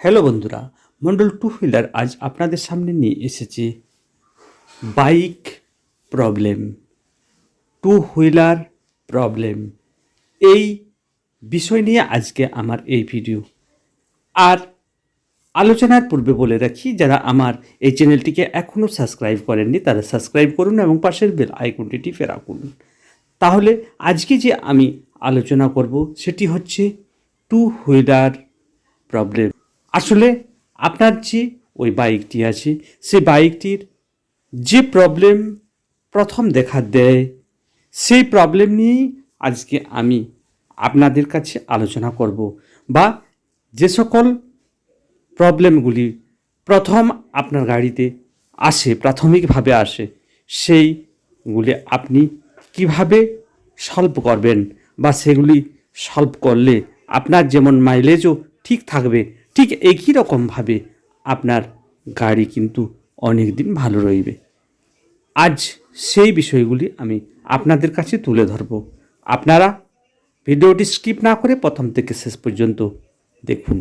Hello বন্ধুরা, Mondal two wheeler আজ আপনাদের সামনে নিয়ে এসেছে bike problem, two wheeler problem. এই বিষয় নিয়ে আজকে আমার এই ভিডিও। আর আলোচনার পূর্বে বলে রাখি, যারা আমার এই চ্যানেলটিকে এখনও সাবস্ক্রাইব করেননি তারা সাবস্ক্রাইব করুন এবং পাশের বেল আইকনটি টিপে রাখুন। তাহলে আজকে যে আমি আলোচনা করব সেটি হচ্ছে টু হুইলার প্রবলেম। আসলে আপনার যে ওই বাইকটি আছে সেই বাইকটির যে প্রবলেম প্রথম দেখা দেয় সেই প্রবলেম নিয়েই আজকে আমি আপনাদের কাছে আলোচনা করব, বা যে সকল প্রবলেমগুলি প্রথম আপনার গাড়িতে আসে, প্রাথমিকভাবে আসে, সেইগুলি আপনি কিভাবে সলভ করবেন, বা সেগুলি সলভ করলে আপনার যেমন মাইলেজও ঠিক থাকবে, ঠিক একই রকমভাবে আপনার গাড়ি কিন্তু অনেক দিন ভালো রইবে। আজ সেই বিষয়গুলি আমি আপনাদের কাছে তুলে ধরব। আপনারা ভিডিওটি স্কিপ না করে প্রথম থেকে শেষ পর্যন্ত দেখুন।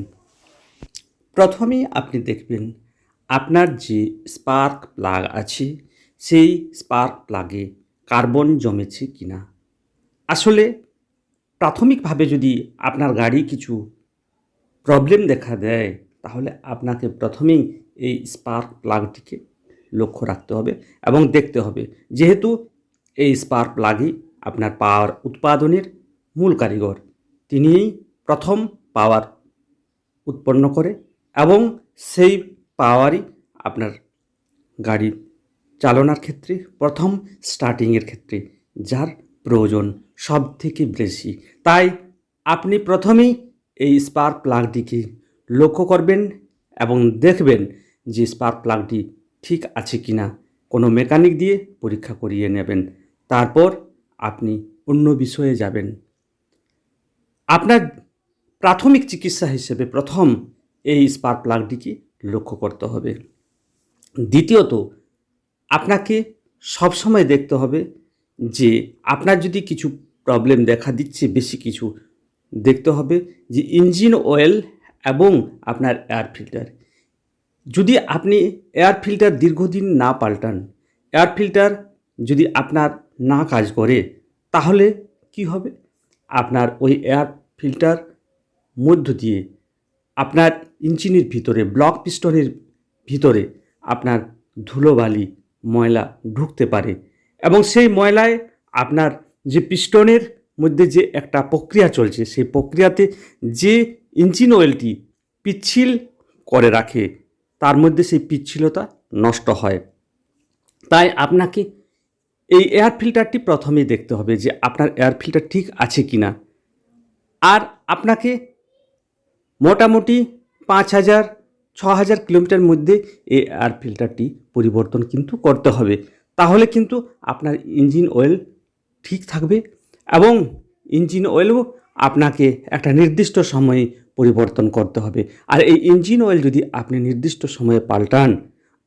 প্রথমেই আপনি দেখবেন আপনার যে স্পার্ক প্লাগ আছে সেই স্পার্ক প্লাগে কার্বন জমেছে কিনা। আসলে প্রাথমিকভাবে যদি আপনার গাড়ি কিছু প্রবলেম দেখা দেয় তাহলে আপনাকে প্রথমেই এই স্পার্ক প্লাগটিকে লক্ষ্য রাখতে হবে এবং দেখতে হবে, যেহেতু এই স্পার্ক প্লাগই আপনার পাওয়ার উৎপাদনের মূল কারিগর। তিনিই প্রথম পাওয়ার উৎপন্ন করে এবং সেই পাওয়ারই আপনার গাড়ি চালনার ক্ষেত্রে, প্রথম স্টার্টিংয়ের ক্ষেত্রে যার প্রয়োজন সব থেকে বেশি। তাই আপনি প্রথমেই এই স্পার্ক প্লাগটিকে লক্ষ্য করবেন এবং দেখবেন যে স্পার্ক প্লাগটি ঠিক আছে কি না। কোনো মেকানিক দিয়ে পরীক্ষা করিয়ে নেবেন, তারপর আপনি অন্য বিষয়ে যাবেন। আপনার প্রাথমিক চিকিৎসা হিসেবে প্রথম এই স্পার্ক প্লাগটিকে লক্ষ্য করতে হবে। দ্বিতীয়ত আপনাকে সবসময় দেখতে হবে যে আপনার যদি কিছু প্রবলেম দেখা দিচ্ছে, বেশি কিছু দেখতে হবে যে ইঞ্জিন অয়েল এবং আপনার এয়ার ফিল্টার। যদি আপনি এয়ার ফিল্টার দীর্ঘদিন না পাল্টান, এয়ার ফিল্টার যদি আপনার না কাজ করে, তাহলে কি হবে? আপনার ওই এয়ার ফিল্টার মধ্য দিয়ে আপনার ইঞ্জিনের ভিতরে, ব্লক পিস্টনের ভিতরে আপনার ধুলোবালি, ময়লা ঢুকতে পারে এবং সেই ময়লায় আপনার যে পিস্টনের মধ্যে যে একটা প্রক্রিয়া চলছে, সেই প্রক্রিয়াতে যে ইঞ্জিন অয়েলটি পিচ্ছিল করে রাখে তার মধ্যে সেই পিচ্ছিলতা নষ্ট হয়। তাই আপনাকে এই এয়ার ফিল্টারটি প্রথমেই দেখতে হবে যে আপনার এয়ার ফিল্টার ঠিক আছে কি না। আর আপনাকে মোটামুটি 5,000-6,000 কিলোমিটার মধ্যে এই এয়ার ফিল্টারটি পরিবর্তন কিন্তু করতে হবে। তাহলে কিন্তু আপনার ইঞ্জিন অয়েল ঠিক থাকবে এবং ইঞ্জিন অয়েলও আপনাকে একটা নির্দিষ্ট সময়ে পরিবর্তন করতে হবে। আর এই ইঞ্জিন অয়েল যদি আপনি নির্দিষ্ট সময়ে পাল্টান,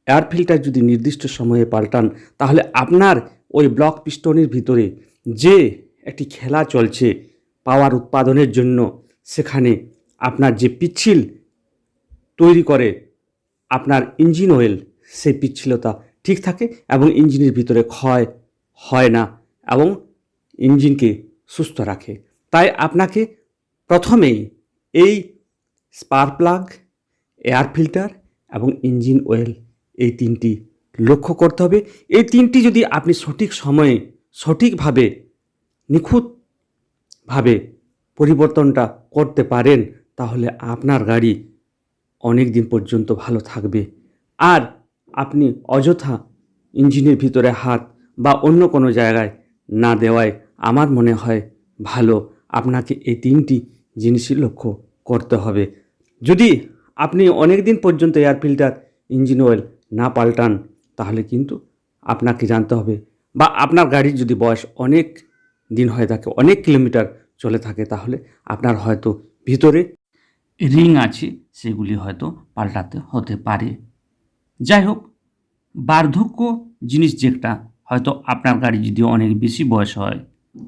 এয়ার ফিল্টার যদি নির্দিষ্ট সময়ে পাল্টান, তাহলে আপনার ওই ব্লক পিস্টনের ভিতরে যে একটি খেলা চলছে পাওয়ার উৎপাদনের জন্য, সেখানে আপনার যে পিচ্ছিল তৈরি করে আপনার ইঞ্জিন অয়েল, সেই পিচ্ছিলতা ঠিক থাকে এবং ইঞ্জিনের ভিতরে ক্ষয় হয় না এবং ইঞ্জিনকে সুস্থ রাখে। তাই আপনাকে প্রথমেই এই স্পার্ক প্লাগ, এয়ার ফিল্টার এবং ইঞ্জিন অয়েল, এই তিনটি লক্ষ্য করতে হবে। এই তিনটি যদি আপনি সঠিক সময়ে, সঠিকভাবে, নিখুঁতভাবে পরিবর্তনটা করতে পারেন, তাহলে আপনার গাড়ি অনেক দিন পর্যন্ত ভালো থাকবে। আর আপনি অযথা ইঞ্জিনের ভিতরে হাত বা অন্য কোনো জায়গায় না দেওয়ায় আমার মনে হয় ভালো। আপনাকে এই তিনটি জিনিসই লক্ষ্য করতে হবে। যদি আপনি অনেক দিন পর্যন্ত এয়ার ফিল্টার, ইঞ্জিন অয়েল না পাল্টান, তাহলে কিন্তু আপনাকে জানতে হবে, বা আপনার গাড়ির যদি বয়স অনেক দিন হয়ে থাকে, অনেক কিলোমিটার চলে থাকে, তাহলে আপনার হয়তো ভিতরে রিং আছে, সেগুলি হয়তো পাল্টাতে হতে পারে। যাই হোক, বার্ধক্য জিনিস যেটা, হয়তো আপনার গাড়ি যদি অনেক বেশি বয়স হয়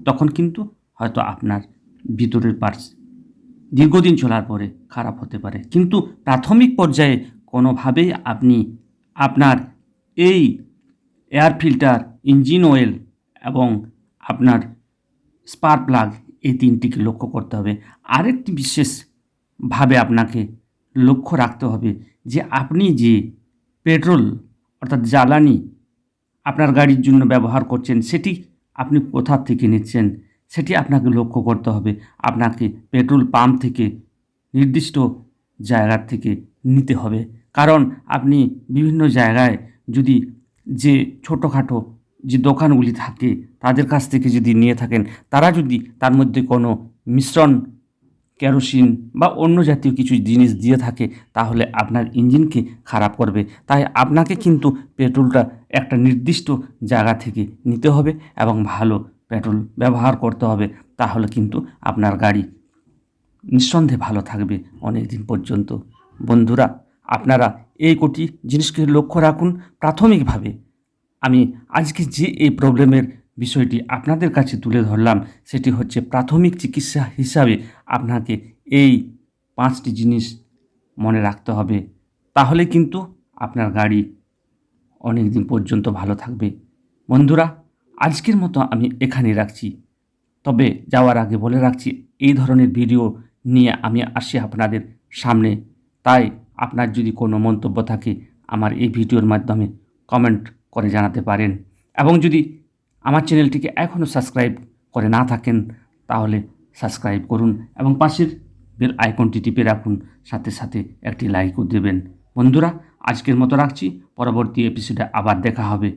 তখন কিন্তু হয়তো আপনার ভিতরের পার্টস দীর্ঘদিন চলার পরে খারাপ হতে পারে, কিন্তু প্রাথমিক পর্যায়ে কোনোভাবেই আপনি আপনার এই এয়ার ফিল্টার, ইঞ্জিন অয়েল এবং আপনার স্পার্ক প্লাগ এই তিনটিকে লক্ষ্য করতে হবে। আরেকটি বিশেষভাবে আপনাকে লক্ষ্য রাখতে হবে যে আপনি যে পেট্রোল অর্থাৎ জ্বালানি আপনার গাড়ির জন্য ব্যবহার করছেন সেটি আপনি কোথা থেকে নিচ্ছেন সেটি আপনাকে লক্ষ্য করতে হবে। আপনাকে পেট্রোল পাম্প থেকে নির্দিষ্ট জায়গার থেকে নিতে হবে, কারণ আপনি বিভিন্ন জায়গায় যদি যে ছোটোখাটো যে দোকানগুলি থাকে তাদের কাছ থেকে যদি নিয়ে থাকেন, তারা যদি তার মধ্যে কোনো মিশ্রণ কেরোসিন বা অন্য জাতীয় কিছু জিনিস দিয়ে থাকে তাহলে আপনার ইঞ্জিনকে খারাপ করবে। তাই আপনাকে কিন্তু পেট্রোলটা একটা নির্দিষ্ট জায়গা থেকে নিতে হবে এবং ভালো পেট্রোল ব্যবহার করতে হবে, তাহলে কিন্তু আপনার গাড়ি নিঃসন্দেহে ভালো থাকবে অনেক দিন পর্যন্ত। বন্ধুরা, আপনারা এই কটি জিনিসকে লক্ষ্য রাখুন প্রাথমিকভাবে। আমি আজকে যে এই প্রবলেমের বিষয়টি আপনাদের কাছে তুলে ধরলাম সেটি হচ্ছে প্রাথমিক চিকিৎসা হিসাবে আপনাকে এই 5টি জিনিস মনে রাখতে হবে, তাহলে কিন্তু আপনার গাড়ি অনেক দিন পর্যন্ত ভালো থাকবে। বন্ধুরা, আজকের মতো আমি এখানেই রাখছি, তবে যাওয়ার আগে বলে রাখছি এই ধরনের ভিডিও নিয়ে আমি আসি আপনাদের সামনে। তাই আপনার যদি কোনো মন্তব্য থাকে আমার এই ভিডিওর মাধ্যমে কমেন্ট করে জানাতে পারেন, এবং যদি আমার চ্যানেলটিকে এখনও সাবস্ক্রাইব করে না থাকেন তাহলে সাবস্ক্রাইব করুন এবং পাশের বেল আইকনটি টিপে রাখুন, সাথে সাথে একটি লাইকও দেবেন। বন্ধুরা, আজকের মতো রাখছি, পরবর্তী এপিসোডে আবার দেখা হবে।